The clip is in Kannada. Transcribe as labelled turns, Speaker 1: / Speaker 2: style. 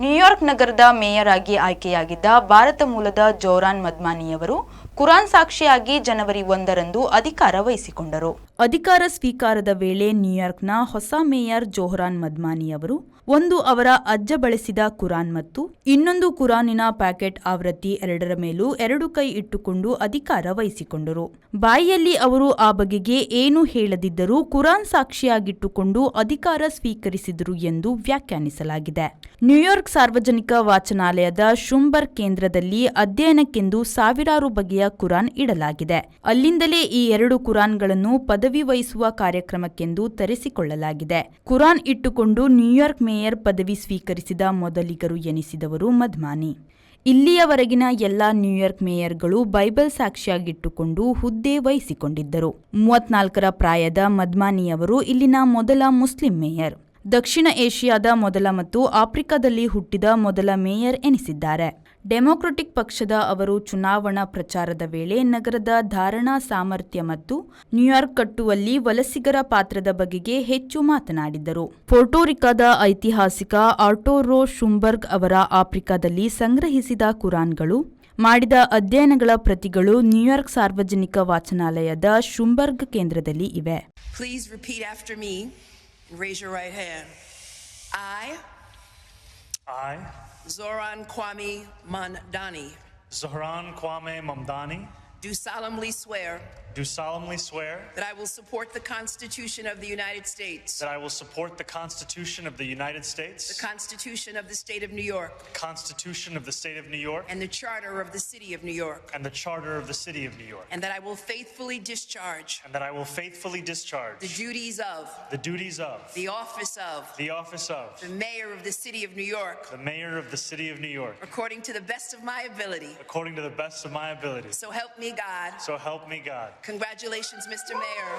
Speaker 1: ನ್ಯೂಯಾರ್ಕ್ ನಗರದ ಮೇಯರ್ ಆಗಿ ಆಯ್ಕೆಯಾಗಿದ್ದ ಭಾರತ ಮೂಲದ ಜೋಹ್ರಾನ್ ಮದ್ಮಾನಿಯವರು ಕುರಾನ್ ಸಾಕ್ಷಿಯಾಗಿ ಜನವರಿ 1ರಂದು ಅಧಿಕಾರ ವಹಿಸಿಕೊಂಡರು. ಅಧಿಕಾರ ಸ್ವೀಕಾರದ ವೇಳೆ ನ್ಯೂಯಾರ್ಕ್ನ ಹೊಸ ಮೇಯರ್ ಜೋಹ್ರಾನ್ ಮದ್ಮಾನಿಯವರು ಒಂದು ಅವರ ಅಜ್ಜ ಬಳಸಿದ ಕುರಾನ್ ಮತ್ತು ಇನ್ನೊಂದು ಕುರಾನಿನ ಪ್ಯಾಕೆಟ್ ಆವೃತ್ತಿ ಎರಡರ ಮೇಲೂ ಎರಡು ಕೈ ಇಟ್ಟುಕೊಂಡು ಅಧಿಕಾರ ವಹಿಸಿಕೊಂಡರು. ಬಾಯಿಯಲ್ಲಿ ಅವರು ಆ ಬಗೆಗೆ ಏನೂ ಹೇಳದಿದ್ದರೂ ಕುರಾನ್ ಸಾಕ್ಷಿಯಾಗಿಟ್ಟುಕೊಂಡು ಅಧಿಕಾರ ಸ್ವೀಕರಿಸಿದರು ಎಂದು ವ್ಯಾಖ್ಯಾನಿಸಲಾಗಿದೆ. ನ್ಯೂಯಾರ್ಕ್ ಸಾರ್ವಜನಿಕ ವಾಚನಾಲಯದ ಶುಂಬರ್ಗ್ ಕೇಂದ್ರದಲ್ಲಿ ಅಧ್ಯಯನಕ್ಕೆಂದು ಸಾವಿರಾರು ಬಗೆಯ ಕುರಾನ್ ಇಡಲಾಗಿದೆ. ಅಲ್ಲಿಂದಲೇ ಈ ಎರಡು ಕುರಾನ್ಗಳನ್ನು ಪದವಿ ವಹಿಸುವ ಕಾರ್ಯಕ್ರಮಕ್ಕೆಂದು ತರಿಸಿಕೊಳ್ಳಲಾಗಿದೆ. ಕುರಾನ್ ಇಟ್ಟುಕೊಂಡು ನ್ಯೂಯಾರ್ಕ್ ಮೇಯರ್ ಪದವಿ ಸ್ವೀಕರಿಸಿದ ಮೊದಲಿಗರು ಎನಿಸಿದವರು ಮದ್ಮಾನಿ. ಇಲ್ಲಿಯವರೆಗಿನ ಎಲ್ಲಾ ನ್ಯೂಯಾರ್ಕ್ ಮೇಯರ್ಗಳು ಬೈಬಲ್ ಸಾಕ್ಷಿಯಾಗಿಟ್ಟುಕೊಂಡು ಹುದ್ದೆ ವಹಿಸಿಕೊಂಡಿದ್ದರು. 34ರ ಪ್ರಾಯದ ಮದ್ಮಾನಿಯವರು ಇಲ್ಲಿನ ಮೊದಲ ಮುಸ್ಲಿಂ ಮೇಯರ್, ದಕ್ಷಿಣ ಏಷ್ಯಾದ ಮೊದಲ ಮತ್ತು ಆಫ್ರಿಕಾದಲ್ಲಿ ಹುಟ್ಟಿದ ಮೊದಲ ಮೇಯರ್ ಎನಿಸಿದ್ದಾರೆ. ಡೆಮೊಕ್ರಟಿಕ್ ಪಕ್ಷದ ಅವರು ಚುನಾವಣಾ ಪ್ರಚಾರದ ವೇಳೆ ನಗರದ ಧಾರಣಾ ಸಾಮರ್ಥ್ಯ ಮತ್ತು ನ್ಯೂಯಾರ್ಕ್ ಕಟ್ಟುವಲ್ಲಿ ವಲಸಿಗರ ಪಾತ್ರದ ಬಗೆಗೆ ಹೆಚ್ಚು ಮಾತನಾಡಿದ್ದರು. ಪೋರ್ಟೋರಿಕಾದ ಐತಿಹಾಸಿಕ ಆರ್ಟುರೋ ಶುಂಬರ್ಗ್ ಅವರ ಆಫ್ರಿಕಾದಲ್ಲಿ ಸಂಗ್ರಹಿಸಿದ ಕುರಾನ್ಗಳು ಮಾಡಿದ ಅಧ್ಯಯನಗಳ ಪ್ರತಿಗಳು ನ್ಯೂಯಾರ್ಕ್ ಸಾರ್ವಜನಿಕ ವಾಚನಾಲಯದ ಶುಂಬರ್ಗ್ ಕೇಂದ್ರದಲ್ಲಿ ಇವೆ.
Speaker 2: Please repeat after me and raise your right hand. I Zohran Kwame Mamdani
Speaker 3: Zohran Kwame Mamdani
Speaker 2: do solemnly swear
Speaker 3: that
Speaker 2: I will support the Constitution of the United States,
Speaker 3: that I will support the Constitution of the United States,
Speaker 2: the Constitution of the State of New York,
Speaker 3: the Constitution of the State of New York,
Speaker 2: and the Charter of the City of New York,
Speaker 3: and the Charter of the City of New York,
Speaker 2: and that I will faithfully discharge
Speaker 3: the
Speaker 2: duties of the office of the Mayor of the City of New York, according to the best of my ability.
Speaker 3: So help me God.
Speaker 2: Congratulations, Mr. Mayor.